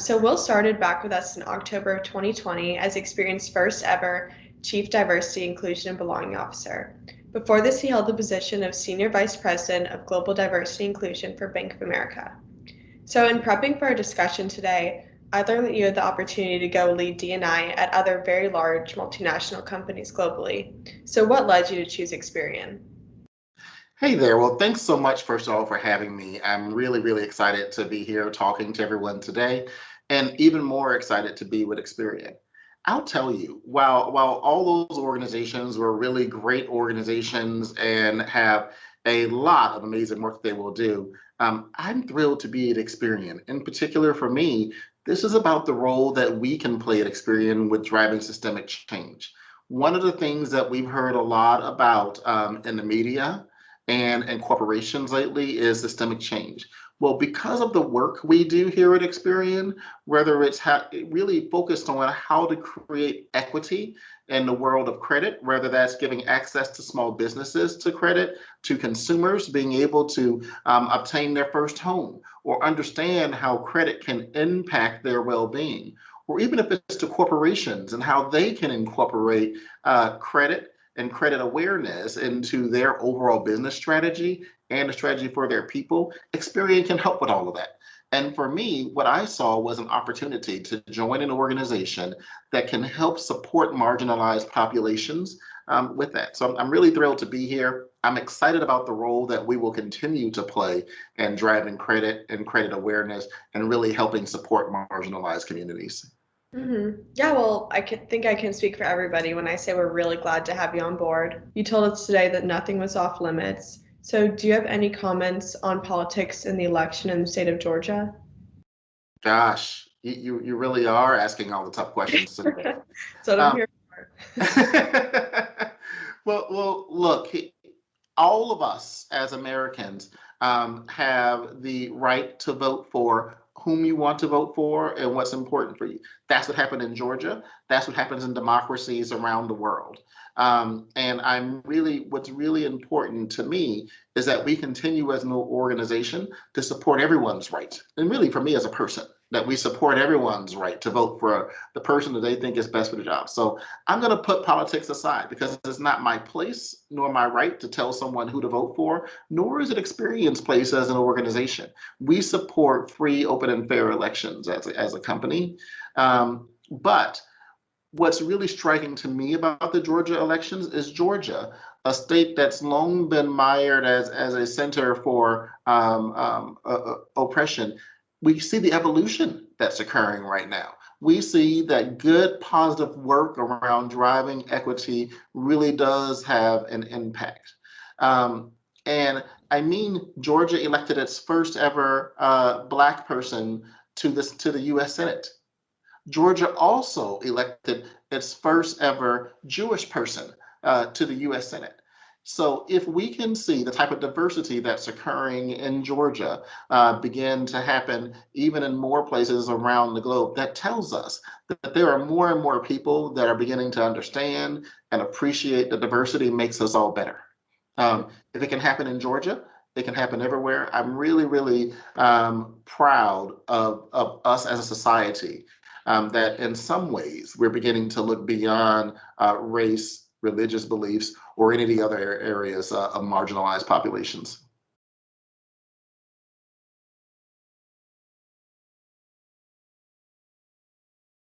So Will started back with us in October of 2020 as Experian's first ever Chief Diversity, Inclusion, and Belonging Officer. Before this, he held the position of Senior Vice President of Global Diversity Inclusion for Bank of America. So in prepping for our discussion today, I learned that you had the opportunity to go lead D&I at other very large multinational companies globally. So what led you to choose Experian? Hey there. Well, thanks so much, first of all, for having me. I'm really, really excited to be here talking to everyone today, and even more excited to be with Experian. I'll tell you, while all those organizations were really great organizations and have a lot of amazing work they will do, I'm thrilled to be at Experian. In particular, for me, this is about the role that we can play at Experian with driving systemic change. One of the things that we've heard a lot about in the media and corporations lately is systemic change. Well, because of the work we do here at Experian, whether it's really focused on how to create equity in the world of credit, whether that's giving access to small businesses to credit, to consumers being able to obtain their first home, or understand how credit can impact their well-being, or even if it's to corporations and how they can incorporate credit and credit awareness into their overall business strategy and a strategy for their people, Experian can help with all of that. And for me, what I saw was an opportunity to join an organization that can help support marginalized populations with that. So I'm really thrilled to be here. I'm excited about the role that we will continue to play in driving credit and credit awareness and really helping support marginalized communities. Yeah, well, think I can speak for everybody when I say we're really glad to have you on board. You told us today that nothing was off limits. So, do you have any comments on politics in the election in the state of Georgia? Gosh, you really are asking all the tough questions today. That's what I'm Um, here for. look, all of us as Americans have the right to vote for whom you want to vote for and what's important for you. That's what happened in Georgia. That's what happens in democracies around the world. And what's really important to me is that we continue as an organization to support everyone's right. And really for me as a person, that we support everyone's right to vote for the person that they think is best for the job. So I'm going to put politics aside because it's not my place nor my right to tell someone who to vote for, nor is it Experian's place as an organization. We support free, open, and fair elections as a company. But what's really striking to me about the Georgia elections is Georgia, a state that's long been mired as a center for oppression. We see the evolution that's occurring right now. We see that good, positive work around driving equity really does have an impact. And I mean, Georgia elected its first ever Black person to the U.S. Senate. Georgia also elected its first ever Jewish person to the US Senate. So if we can see the type of diversity that's occurring in Georgia begin to happen even in more places around the globe, that tells us that there are more and more people that are beginning to understand and appreciate that diversity makes us all better. If it can happen in Georgia, it can happen everywhere. I'm really, really proud of us as a society that in some ways we're beginning to look beyond race, religious beliefs, or any of the other areas of marginalized populations.